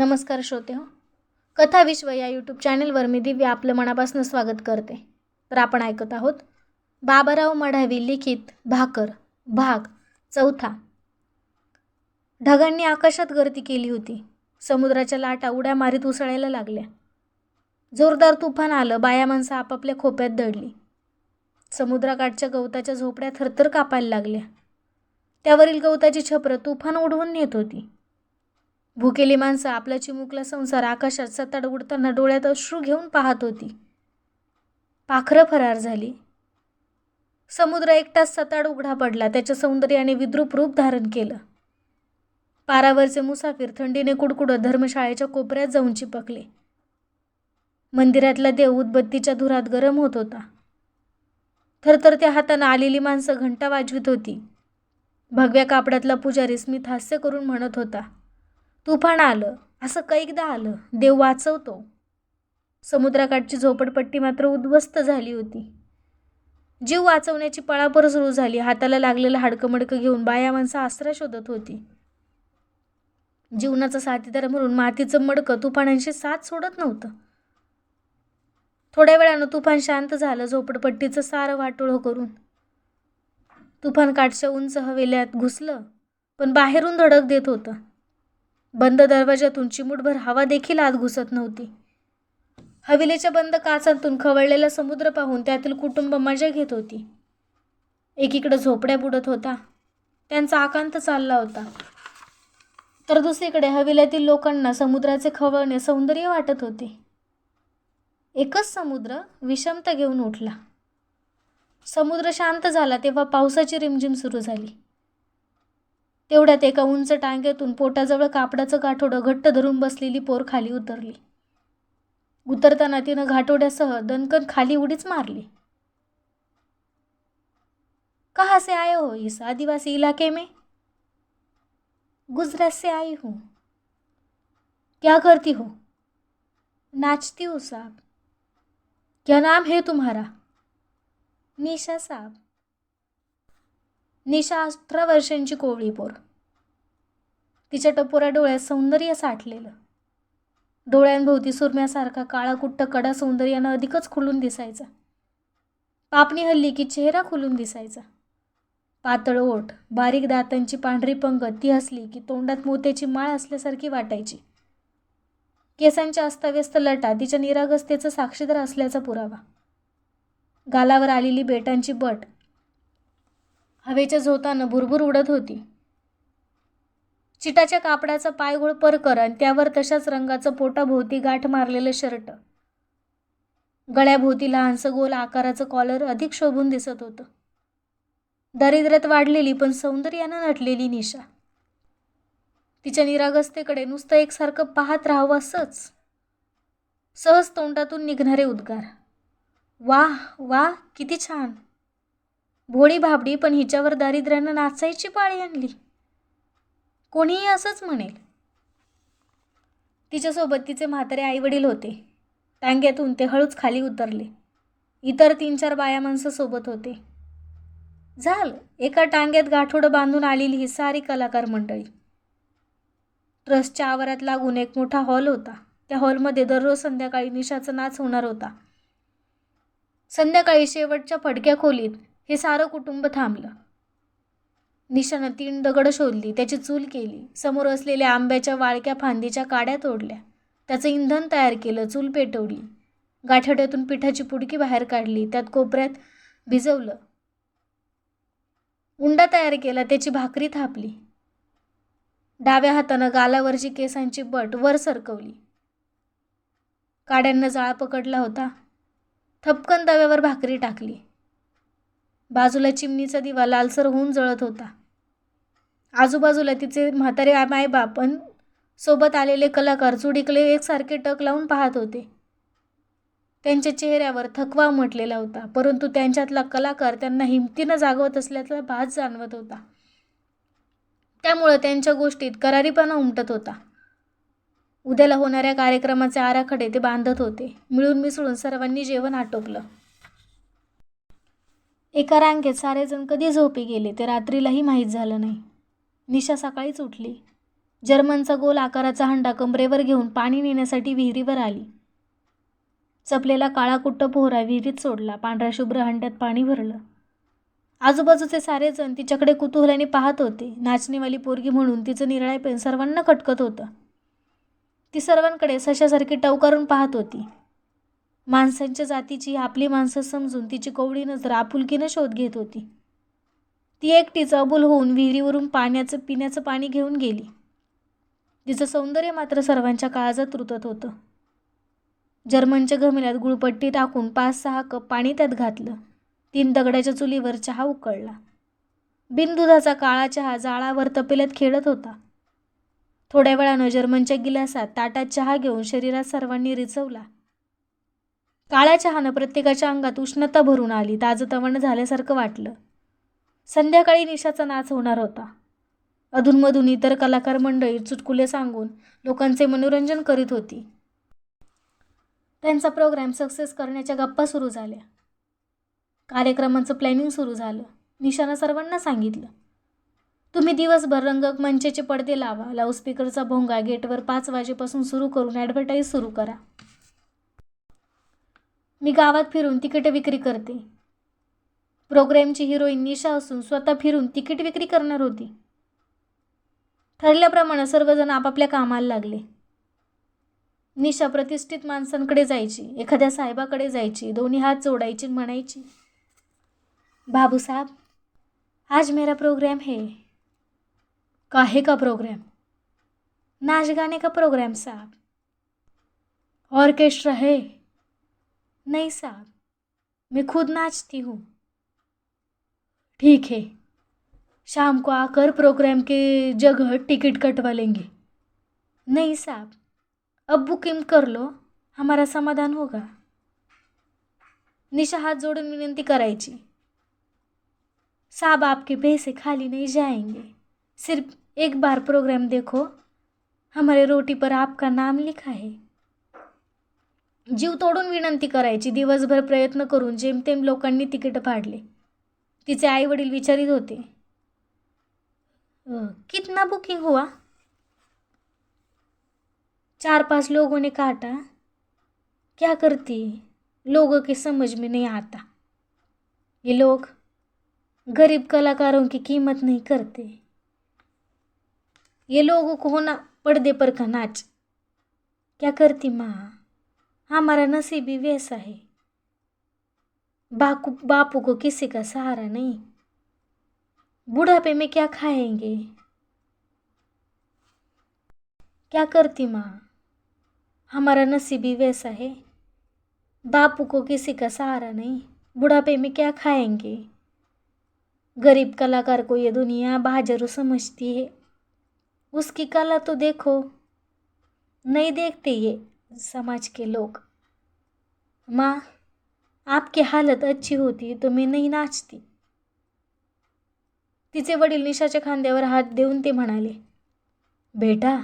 नमस्कार श्रोते हो. कथा विश्व या यूट्यूब चॅनलवर मी दिव्या आपलं मनापासून स्वागत करते. तर आपण ऐकत आहोत बाबाराव मढावी लिखित भाकर भाग 4. ढगांनी आकाशात गर्दी केली होती. समुद्राच्या लाटा उड्या मारीत उसळायला लागल्या. जोरदार तुफान आलं. बाया माणसं आपापल्या खोप्यात दडली. समुद्राकाठच्या गवताच्या झोपड्या थरथर कापायला लागल्या. त्यावरील गवताची छपरं तुफान उडवून नेत होती. भुकेली माणसं आपला चिमुकला संसार आकाशात सताड उडताना डोळ्यात अश्रू घेऊन पाहत होती. पाखरं फरार झाली. समुद्र एकटाच सताड उघडा पडला. त्याच्या सौंदर्याने विद्रूप रूप धारण केलं. पारावरचे मुसाफिर थंडीने कुडकुडत धर्मशाळेच्या कोपऱ्यात जाऊन चिपकले. मंदिरातला देव उदबत्तीच्या धुरात गरम होत होता. थरथरत्या हातानं आलेली माणसं घंटा वाजवित होती. भगव्या कापडातला पुजारी स्मित हास्य करून म्हणत होता, तुफान आलं, असं कैकदा आलं, देव वाचवतो. समुद्राकाठची झोपडपट्टी मात्र उद्ध्वस्त झाली होती. जीव वाचवण्याची पळापळ सुरू झाली. हाताला लागलेलं हाडकमडकं घेऊन बाया माणसं आसरा शोधत होती. जीवनाचा साथीदार म्हणून मातीचं मडकं तुफानांशी साथ सोडत नव्हतं. थोड्या वेळानं तुफान शांत झालं. झोपडपट्टीचं सारं वाटोळं करून तुफान काठच्या उंच हवेल्यात घुसलं, पण बाहेरून धडक देत होतं. बंद दरवाजातून चिमूटभर हवा देखील आत घुसत नव्हती. हवेलीच्या बंद काचांतून खवळलेला समुद्र पाहून त्यातील कुटुंब मजा घेत होती. एकीकडे झोपड्या बुडत होता, त्यांचा आकांत चालला होता, तर दुसरीकडे हवेलीतील लोकांना समुद्राचे खवळणे सौंदर्य वाटत होते. एकच समुद्र विषमता घेऊन उठला. समुद्र शांत झाला तेव्हा पावसाची रिमझिम सुरू झाली. तेवढ्यात एका उंच टांग्यातून पोटाजवळ कापडाचं गाठोडं घट्ट धरून बसलेली पोर खाली उतरली. उतरताना तिनं घाटोड्यासह दणकन खाली उडीच मारली. कहाँ से आए हो इस आदिवासी इलाके में? गुजरात से आई हूँ. क्या करती हो? नाचती हूँ साहब. क्या नाम है तुम्हारा? निशा साहब. निशा 18 वर्षांची कोवळी पोर. तिच्या टपोऱ्या डोळ्यात सौंदर्य साठलेलं. डोळ्यांभोवती सुरम्यासारखा काळा कुट्ट कडा सौंदर्यानं अधिकच खुलून दिसायचा. पापणी हल्ली की चेहरा खुलून दिसायचा. पातळ ओठ, बारीक दातांची पांढरी पंगत ती हसली की तोंडात मोत्याची माळ असल्यासारखी वाटायची. केसांच्या अस्ताव्यस्त लटा तिच्या निरागसतेचं साक्षीदार असल्याचा पुरावा. गालावर आलेली बेटांची बट हवेच्या झोतानं भुरभुर उडत होती. चिटाच्या कापडाचा पायघोळ परकर आणि त्यावर तशाच रंगाचं पोटाभोवती गाठ मारलेलं शर्ट. गळ्याभोवती लहानसं गोल आकाराचं कॉलर अधिक शोभून दिसत होतं. दारिद्र्यात वाढलेली पण सौंदर्यानं नटलेली निशा. तिच्या निरागसतेकडे नुसतं एकसारखं पाहत राहावं असंच. सहज तोंडातून निघणारे उद्गार. वाह वाह, किती छान. भोळी भाबडी, पण हिच्यावर दारिद्र्यानं नाचायची पाळी आणली. कोणीही असंच म्हणेल. तिच्यासोबत तिचे म्हातारे आईवडील होते. टांग्यातून ते हळूच खाली उतरले. इतर 3-4 बाया माणसं सोबत होते. झालं एका टांग्यात गाठोडं बांधून आलेली ही सारी कलाकार मंडळी. ट्रस्टच्या आवारात लागून एक मोठा हॉल होता. त्या हॉलमध्ये दररोज संध्याकाळी निशाचा नाच होणार होता. संध्याकाळी शेवटच्या फडक्या खोलीत हे सारं कुटुंब थांबलं. निशानं 3 दगड शोधली, त्याची चूल केली. समोर असलेल्या आंब्याच्या वाळक्या फांदीच्या काड्या तोडल्या, त्याचं इंधन तयार केलं, चूल पेटवली. गाठोड्यातून पिठाची पुडकी बाहेर काढली, त्यात कोपऱ्यात भिजवलं. उंडा तयार केला, त्याची भाकरी थापली. डाव्या हातानं गालावरची केसांची बट वर सरकवली. काड्यांना जाळ पकडला होता. थपकन तव्यावर भाकरी टाकली. बाजूला चिमणीचा दिवा लालसर होऊन जळत होता. आजूबाजूला तिचे म्हातारे मायबाप आणि सोबत आलेले कलाकार चुडिकले एकसारखे टक लावून पाहत होते. त्यांच्या चेहऱ्यावर थकवा उमटलेला होता, परंतु त्यांच्यातला कलाकार त्यांना हिमतीनं जागवत असल्याचा भास जाणवत होता. त्यामुळं त्यांच्या गोष्टीत करारीपणा उमटत होता. उद्याला होणाऱ्या कार्यक्रमाचे आराखडे ते बांधत होते. मिळून मिसळून सर्वांनी जेवण आटोपलं. एका रांगेत सारेजण कधी झोपी गेले ते रात्रीलाही माहीत झालं नाही. निशा सकाळीच उठली. जर्मनचा गोल आकाराचा हंडा कमरेवर घेऊन पाणी नेण्यासाठी विहिरीवर आली. चपलेला काळा कुट्ट पोहरा विहिरीत सोडला. पांढऱ्या शुभ्र हंड्यात पाणी भरलं. आजूबाजूचे सारेजण तिच्याकडे कुतूहलाने पाहत होते. नाचणीवाली पोरगी म्हणून तिचं निराळेपण सर्वांना खटकत होतं. ती सर्वांकडे सशासारखी टवकारून पाहत होती. माणसांच्या जातीची आपली माणसं समजून तिची कोवळी नजर आपुलकीनं शोध घेत होती. ती एकटीच अबोल होऊन विहिरीवरून पिण्याचं पाणी घेऊन गेली. तिचं सौंदर्य मात्र सर्वांच्या काळजात रुतत होतं. जर्मनच्या घमेल्यात गुळपट्टी टाकून 5-6 कप पाणी त्यात घातलं. 3 दगडाच्या चुलीवर चहा उकळला. बिनदुधाचा काळा चहा जाळावर तपेल्यात खेळत होता. थोड्या वेळानं जर्मनच्या गिलासात ताटात चहा घेऊन शरीरात सर्वांनी रिचवला. काळ्या चहानं प्रत्येकाच्या अंगात उष्णता भरून आली. ताजतवानं झाल्यासारखं वाटलं. संध्याकाळी निशाचा नाच होणार होता. अधूनमधून इतर कलाकार मंडळी चुटकुले सांगून लोकांचे मनोरंजन करीत होती. त्यांचा प्रोग्राम सक्सेस करण्याच्या गप्पा सुरू झाल्या. कार्यक्रमाचं प्लॅनिंग सुरू झालं. निशानं सर्वांना सांगितलं, तुम्ही दिवसभर रंगमंचाचे पडदे लावा. लाऊडस्पीकरचा भोंगा गेटवर 5 वाजेपासून सुरू करून ॲडव्हर्टाईज सुरू करा. मी गावात फिरून तिकीट विक्री करते. प्रोग्रॅमची हिरोईन निशा असून स्वतः फिरून तिकीट विक्री करणार होती. ठरल्याप्रमाणे सर्वजण आपापल्या कामाला लागले. निशा प्रतिष्ठित माणसांकडे जायची, एखाद्या साहेबाकडे जायची, दोन्ही हात जोडायची, म्हणायची, बाबू साहब, आज मेरा प्रोग्राम है. काहे का प्रोग्राम? नाच गाने का प्रोग्राम साहब. ऑर्केस्ट्रा है? नहीं साहब, मैं खुद नाचती हूँ. ठीक है, शाम को आकर प्रोग्राम के जगह टिकट कटवा लेंगे. नहीं साहब, अब बुकिंग कर लो, हमारा समाधान होगा. निशा हात जोडून विनंती करायची, साहब आपके पैसे खाली नहीं जाएंगे, सिर्फ एक बार प्रोग्राम देखो, हमारे रोटी पर आपका नाम लिखा है. जीव तोडून विनंती करायची. दिवसभर प्रयत्न करून जेमतेम लोकांनी तिकीट फाडले. तिचे आई वडील विचारित होते, कितना बुकिंग हुआ? 4-5 लोगों ने काटा. क्या करती, लोगों के समझ में नहीं आता. ये लोग गरीब कलाकारों की कीमत नहीं करते. ये लोगों को होना पर्दे पर का नाच. क्या करती माँ, हमारा नसीब ही वैसा है. बापू को किसी का सहारा नहीं. बुढ़ापे में क्या खाएंगे. क्या करती माँ, हमारा नसीब ही वैसा है. बापू को किसी का सहारा नहीं. बुढ़ापे में क्या खाएंगे. गरीब कलाकार को ये दुनिया बाजारू समझती है. उसकी कला तो देखो, नहीं देखते ये समाज के लोग. माँ, आपकी हालत अच्छी होती तो मैं नहीं नाचती. तिचे वडील निशाच्या खांद्यावर हात देऊन ते म्हणाले, बेटा,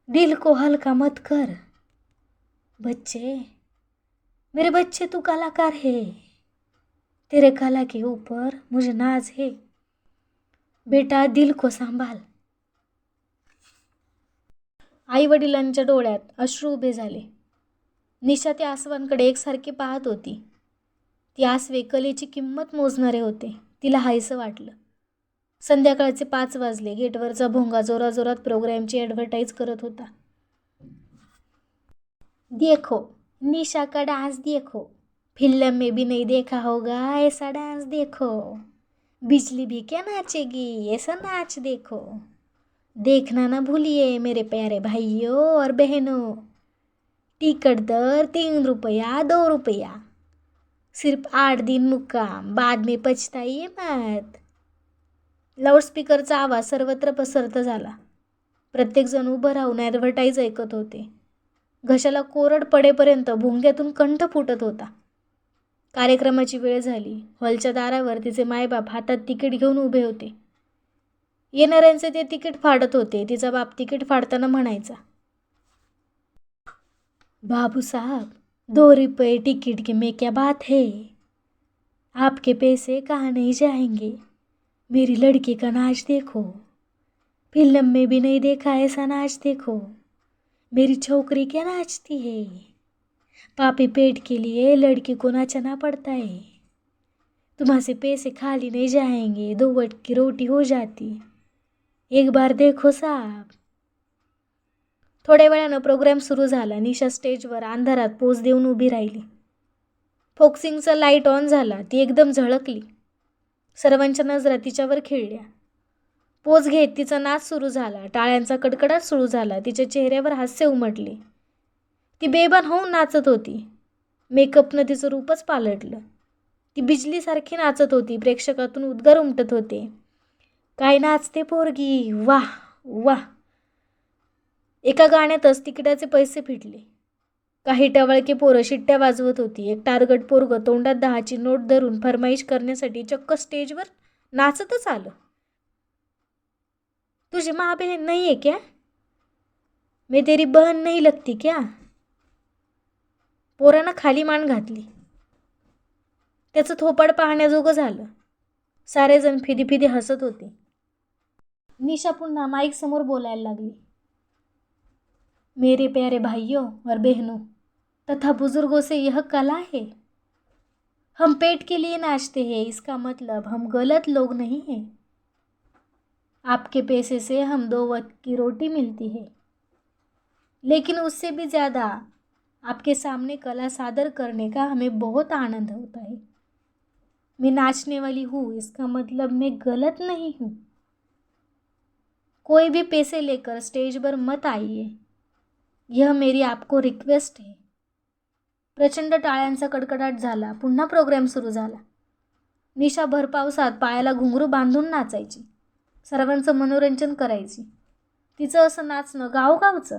दिल को हल्का मत कर. बच्चे, मेरे बच्चे, तू कलाकार है. तेरे कला के ऊपर मुझे नाज है. बेटा, दिल को सांभाल. आई वडिलांच्या डोळ्यात अश्रू उभे झाले. निशा त्या आसवांकडे एकसारखी पाहत होती. ती आसवे कलेची किंमत मोजणारे होते. तिला हायसं वाटलं. संध्याकाळचे 5 वाजले. गेटवरचा भोंगा जोराजोरात प्रोग्रॅमची ॲडव्हर्टाईज करत होता. देखो, निशा का डांस देखो, फिल्म में भी नहीं देखा होगा ऐसा डांस देखो. बिजली भी क्या नाचेगी, ऐसा नाच देखो. देखना ना भूलिए मेरे प्यारे भाइयों और बहनों. टिकट दर 3 रुपया, 2 रुपया. सिर्फ 8 दिन मुक्काम, बाद में पछताइए मत. लाऊडस्पीकरचा आवाज सर्वत्र पसरत झाला. प्रत्येकजण उभं राहून ॲडव्हर्टाईज ऐकत होते. घशाला कोरड पडेपर्यंत भोंग्यातून कंठ फुटत होता. कार्यक्रमाची वेळ झाली. हॉलच्या दारावर तिचे मायबाप हातात तिकीट घेऊन उभे होते. येणाऱ्यांचे ते तिकीट फाडत होते. तिचा बाप तिकीट फाडताना म्हणायचा, बाबू साहब, 2 रुपये टिकट की में क्या बात है. आपके पैसे कहाँ नहीं जाएंगे. मेरी लड़की का नाच देखो. फिल्म में भी नहीं देखा ऐसा नाच, देखो मेरी छोकरी क्या नाचती है। पापी पेट के लिए लड़की को नाचना पड़ता है। तुम्हारे से पैसे खाली नहीं जाएंगे, 2 वक्त की रोटी हो जाती। एक बार देखो साहब. थोड्या वेळानं प्रोग्राम सुरू झाला. निशा स्टेजवर अंधारात पोज देऊन उभी राहिली. फोक्सिंगचा लाईट ऑन झाला. ती एकदम झळकली. सर्वांच्या नजरा तिच्यावर खिळल्या. पोज घेत तिचा नाच सुरू झाला. टाळ्यांचा कडकडाट सुरू झाला. तिच्या चेहऱ्यावर हास्य उमटले. ती बेभान होऊन नाचत होती. मेकअपनं तिचं रूपच पालटलं. ती बिजलीसारखी नाचत होती. प्रेक्षकातून उद्गार उमटत होते. काय नाचते पोरगी, वाह वाह. एका गाण्यातच तिकिटाचे पैसे फिटले. काही टवळके पोरं शिट्ट्या वाजवत होती. एक टार्गट पोरगं तोंडात 10ची नोट धरून फरमाईश करण्यासाठी चक्क स्टेजवर नाचतच आलं. तुझी माँ बहन नहीं है क्या? मैं तेरी बहन नहीं लगती क्या? पोरानं खाली मान घातली. त्याचं थोपाड पाहण्याजोगं झालं. सारेजण फिदी फिदी हसत होते. निशा पुन्हा माईक समोर बोलायला लागली. मेरे प्यारे भाइयों और बहनों तथा बुजुर्गों से यह कला है. हम पेट के लिए नाचते हैं, इसका मतलब हम गलत लोग नहीं हैं. आपके पैसे से हम 2 वक्त की रोटी मिलती है, लेकिन उससे भी ज़्यादा आपके सामने कला सादर करने का हमें बहुत आनंद होता है. मैं नाचने वाली हूँ, इसका मतलब मैं गलत नहीं हूँ. कोई भी पैसे लेकर स्टेज पर मत आइए, यह मेरी आपको रिक्वेस्ट है. प्रचंड टाळ्यांचा कडकडाट झाला. पुन्हा प्रोग्राम सुरू झाला. निशा भर पावसात पायाला घुंगरू बांधून नाचायची. सर्वांचं मनोरंजन करायची. तिचं असं नाचणं गावगावचं.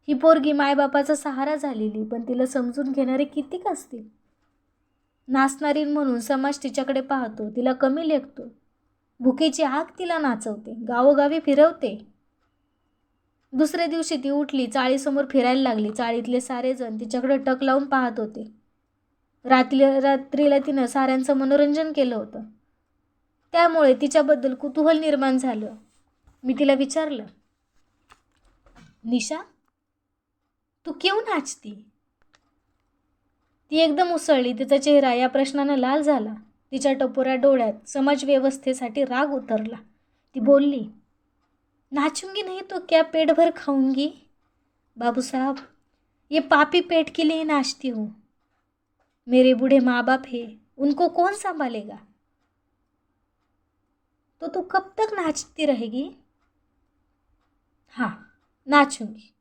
ही पोरगी मायबापाचा सहारा झालेली, पण तिला समजून घेणारे कितीक असतील. नाचणारी म्हणून समाज तिच्याकडे पाहतो, तिला कमी लेखतो. भुकेची आग तिला नाचवते, गावोगावी फिरवते. दुसऱ्या दिवशी ती उठली, चाळीसमोर फिरायला लागली. चाळीतले सारेजण तिच्याकडे टक लावून पाहत होते. रात्रीला तिनं साऱ्यांचं मनोरंजन केलं होतं. त्यामुळे तिच्याबद्दल कुतूहल निर्माण झालं. मी तिला विचारलं, निशा तू क्यों नाचती? ती एकदम उसळली. तिचा चेहरा या प्रश्नानं लाल झाला. तिच्या टपोऱ्या डोळ्यात समाजव्यवस्थेसाठी राग उतरला. ती बोलली, नाचूंगी नहीं तो क्या पेट भर खाऊंगी? बाबू साहब, ये पापी पेट के लिए नाचती हूँ. मेरे बूढ़े माँ बाप है, उनको कौन संभालेगा? तो तू कब तक नाचती रहेगी? हाँ, नाचूंगी.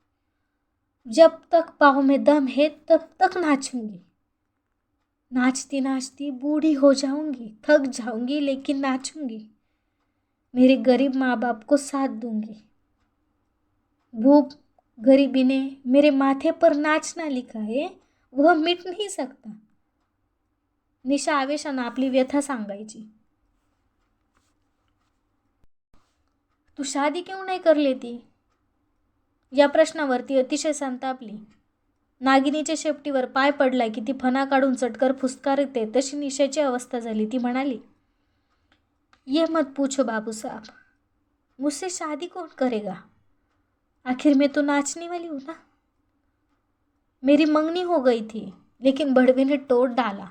जब तक पाँव में दम है तब तक नाचूंगी. नाचती नाचती बूढ़ी हो जाऊंगी, थक जाऊंगी, लेकिन नाचूंगी. मेरे गरीब माँ बाप को साथ दूंगी. भूख गरीबी ने मेरे माथे पर नाचना लिखा है, वह मिट नहीं सकता. निशा आवेशानं आपली व्यथा सांगायची. तू शादी क्यों नाही कर लेती? या प्रश्नावर ती अतिशय संतापली. नागिनीच्या शेपटीवर पाय पडला की ती फणा काढून चटकर फुसकारते, तशी निशाची अवस्था झाली. ती म्हणाली, ये मत पूछो बाबू साहब, मुझसे शादी कौन करेगा? आखिर मैं तो नाचने वाली हूँ ना. मेरी मंगनी हो गई थी, लेकिन बड़वे ने तोड़ डाला.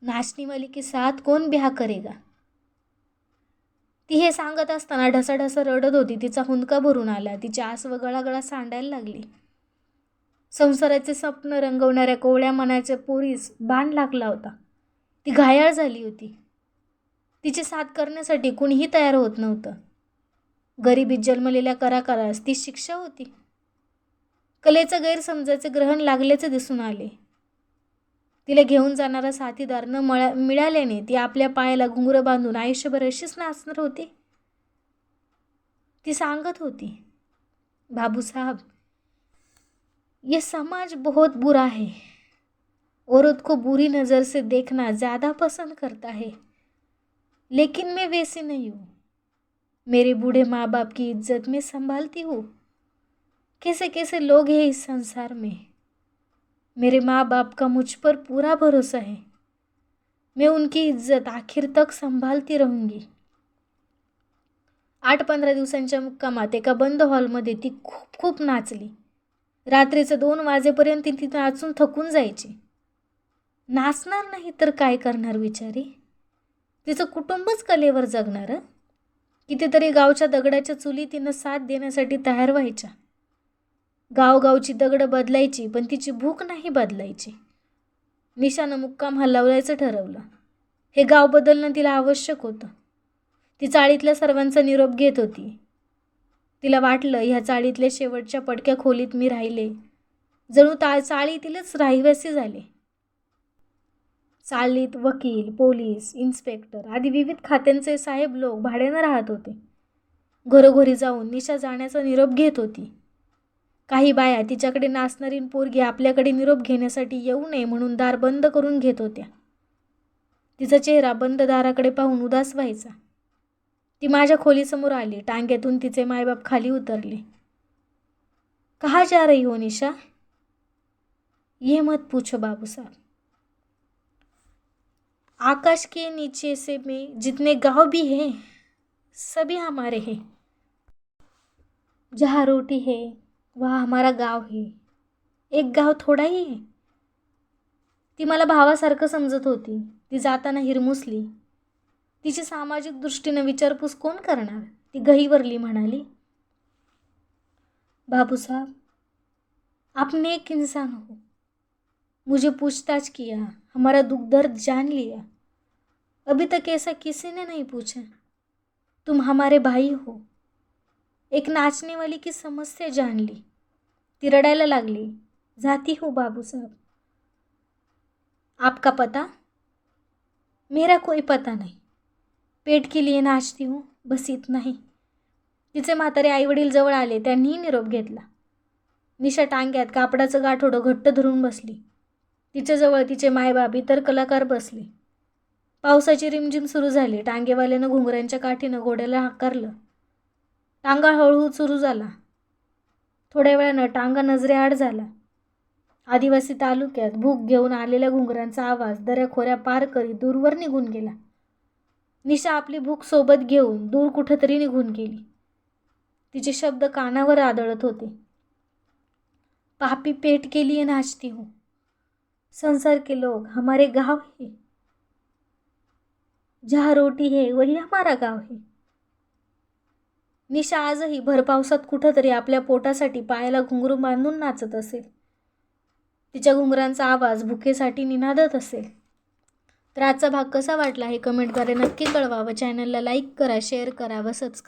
नाचने वाली के साथ कौन ब्याह करेगा? ती हे सांगत असताना ढसाढसा रडत होती. तिचा हुंदका भरून आला. तिची आसव गळागळा सांडायला लागली. संसाराचे स्वप्न रंगवणाऱ्या कोवळ्या मनाच्या पोरीस बाण लागला होता. ती घायाळ झाली होती. तिची साथ करण्यासाठी कुणीही तयार होत नव्हतं. गरिबीत जन्मलेल्या कलाकारास ती शिक्षा होती. कलेचं गैरसमजाचे ग्रहण लागल्याचे दिसून आले. तिला घेऊन जाणारा साथीदार न मिळाल्याने ती आपल्या पायाला घुंगरं बांधून आयुष्यभर अशीच नाचणार होती. ती सांगत होती, बाबू साहब, ये समाज बहुत बुरा है. औरत को बुरी नज़र से देखना ज़्यादा पसंद करता है, लेकिन मैं वैसी नहीं हूँ. मेरे बूढ़े माँ बाप की इज्जत में संभालती हूँ. कैसे कैसे लोग हैं इस संसार में. मेरे माँ बाप का मुझ पर पूरा भरोसा है. मैं उनकी इज्जत आखिर तक संभालती रहूँगी. 8-15 दिवसांच्या मुक्कामात एका बंद हॉलमध्ये ती खूप खूप नाचली. रात्रीचे 2 वाजेपर्यंत ती नाचून थकून जायची. नाचणार नाही तर काय करणार बिचारी? तिचं कुटुंबच कलेवर जगणार. कितीतरी गावच्या दगडाच्या चुली तिनं साथ देण्यासाठी तयार व्हायच्या. गावगावची दगडं बदलायची, पण तिची भूक नाही बदलायची. निशानं मुक्काम हलवायचं ठरवलं. हे गाव बदलणं तिला आवश्यक होतं. ती चाळीतल्या सर्वांचा निरोप घेत होती. तिला वाटलं ह्या चाळीतल्या शेवटच्या पडक्या खोलीत मी राहिले. जणू चाळीतीलच राहिवासी झाले. चाळीत वकील, पोलीस, इन्स्पेक्टर आदी विविध खात्यांचे साहेब लोक भाड्यानं राहत होते. घरोघरी जाऊन निशा जाण्याचा निरोप घेत होती. काही बाया तिच्याकडे नाचणारी पोरगी आपल्याकडे निरोप घेण्यासाठी येऊ नये म्हणून दार बंद करून घेत होत्या. तिचा चेहरा बंद दाराकडे पाहून उदास व्हायचा. ती माझ्या खोलीसमोर आली. टांग्यातून तिचे मायबाप खाली उतरले. कहाँ जा रही हो निशा? ये मत पूछो बाबू साहब. आकाश के नीचे से में जितने गांव भी हैं सभी हमारे हैं. जहाँ रोटी है वहाँ हमारा गाव है. एक गाव थोडा ही है. ती मला भावासारखं समजत होती. ती जाताना हिरमुसली. तिची सामाजिक दृष्टीनं विचारपूस कोण करणार? ती गहिवरली म्हणाली, बाबू साहब आप नेक इंसान हो. मुझे पूछताछ किया, हमारा दुख दर्द जान लिया. अभी तक ऐसा किसी ने नहीं पूछा. तुम हमारे भाई हो. एक नाचने वाली की समस्या जान ली. ती रडायला लागली. जाती हो बाबू साहब. आपका पता? मेरा कोई पता नहीं. पेट के लिए नाचती हूँ, बस इतना ही. तिचे म्हातारे आईवडील जवळ आले. त्यांनीही निरोप घेतला. निशा टांग्यात कापडाचं गाठोडं घट्ट धरून बसली. तिच्याजवळ तिचे मायबाप, इतर कलाकार बसले. पावसाची रिमझिम सुरू झाली. टांगेवाल्यानं घुंगरांच्या काठीनं घोड्याला हाकारलं. टांगा हळूहळू सुरू झाला. थोड्या वेळानं टांगा नजरेआड झाला. आदिवासी तालुक्यात भूक घेऊन आलेल्या घुंगरांचा आवाज दऱ्याखोऱ्या पार करीत दूरवर निघून गेला. निशा आपली भूक सोबत घेऊन दूर कुठंतरी निघून गेली. तिचे शब्द कानावर आदळत होते. पापी पेट के लिए नाचती हूँ. संसार के लोग हमारे गाँव है. जहाँ रोटी है वही हमारा गाव है. निशा आजही भर पावसात कुठंतरी आपल्या पोटासाठी पायाला घुंगरू बांधून नाचत असेल. तिच्या घुंगरांचा आवाज भुकेसाठी निनादत असेल. तर आजचा भाग कसा वाटला हे कमेंटद्वारे नक्की कळवा व चॅनलला लाईक करा, शेअर करा व सबस्क्राईब